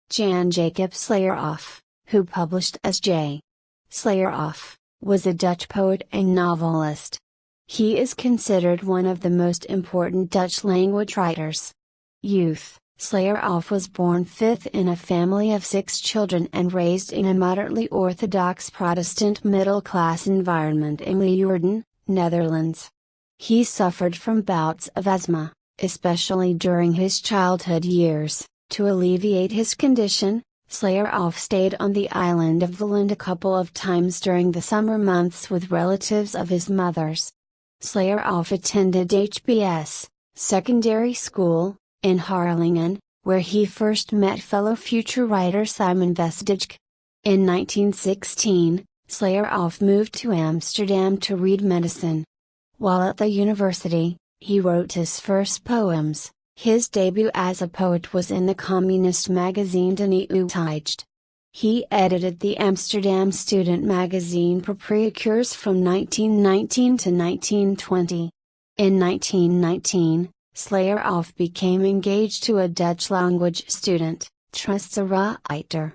Jan Jacob Slauerhoff, who published as J. Slauerhoff, was a Dutch poet and novelist. He is considered one of the most important Dutch language writers. Youth: Slauerhoff was born fifth in a family of 6 children and raised in a moderately Orthodox Protestant middle-class environment in Leeuwarden, Netherlands. He suffered from bouts of asthma, especially during his childhood years. To alleviate his condition, Slauerhoff stayed on the island of Volland a couple of times during the summer months with relatives of his mother's. Slauerhoff attended HBS, secondary school, in Harlingen, where he first met fellow future writer Simon Vestige. In 1916, Slauerhoff moved to Amsterdam to read medicine. While at the university, he wrote his first poems. His debut as a poet was in the communist magazine De Nieuwe Tijd. He edited the Amsterdam student magazine Propriécures from 1919 to 1920. In 1919, Slauerhoff became engaged to a Dutch language student, Trusteraiter.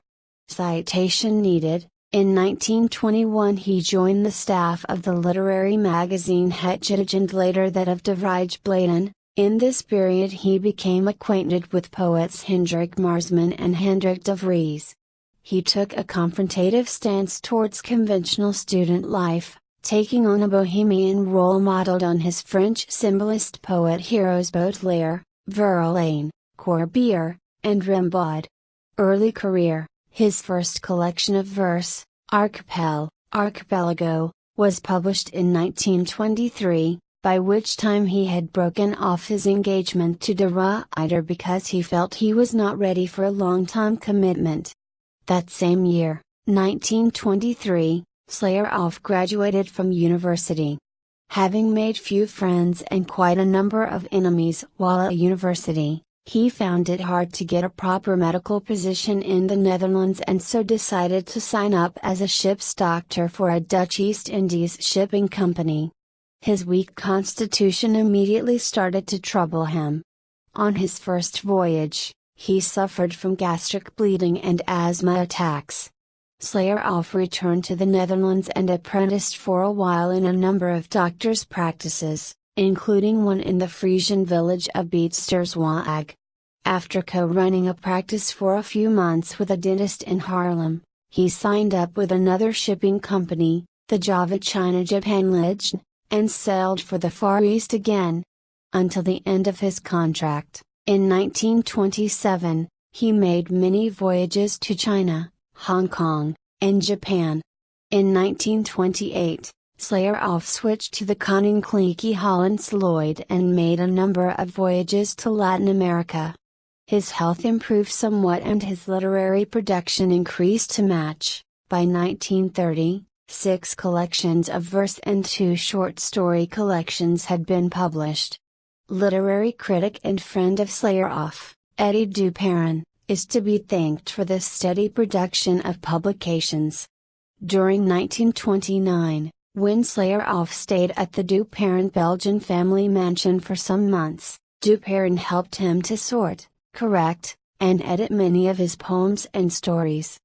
Citation needed: in 1921 he joined the staff of the literary magazine Het Getij and later that of De Vrijbladen. In this period he became acquainted with poets Hendrik Marsman and Hendrik de Vries. He took a confrontative stance towards conventional student life, taking on a bohemian role modeled on his French symbolist poet heroes Baudelaire, Verlaine, Corbière, and Rimbaud. Early career: his first collection of verse, Archipelago, was published in 1923. By which time he had broken off his engagement to De Ruyter because he felt he was not ready for a long-time commitment. That same year, 1923, Slauerhoff graduated from university. Having made few friends and quite a number of enemies while at university, he found it hard to get a proper medical position in the Netherlands and so decided to sign up as a ship's doctor for a Dutch East Indies shipping company. His weak constitution immediately started to trouble him. On his first voyage, he suffered from gastric bleeding and asthma attacks. Slauerhoff returned to the Netherlands and apprenticed for a while in a number of doctors' practices, including one in the Frisian village of Beetsterswijk. After co-running a practice for a few months with a dentist in Haarlem, he signed up with another shipping company, the Java China Japan Line, and sailed for the Far East again. Until the end of his contract, in 1927, he made many voyages to China, Hong Kong, and Japan. In 1928, Slauerhoff switched to the Koninklijke Hollands Lloyd and made a number of voyages to Latin America. His health improved somewhat and his literary production increased to match. By 1930, 6 collections of verse and 2 short story collections had been published. Literary critic and friend of Slauerhoff, Eddie Duperron, is to be thanked for this steady production of publications. During 1929, when Slauerhoff stayed at the Duperron Belgian family mansion for some months, Duperron helped him to sort, correct, and edit many of his poems and stories.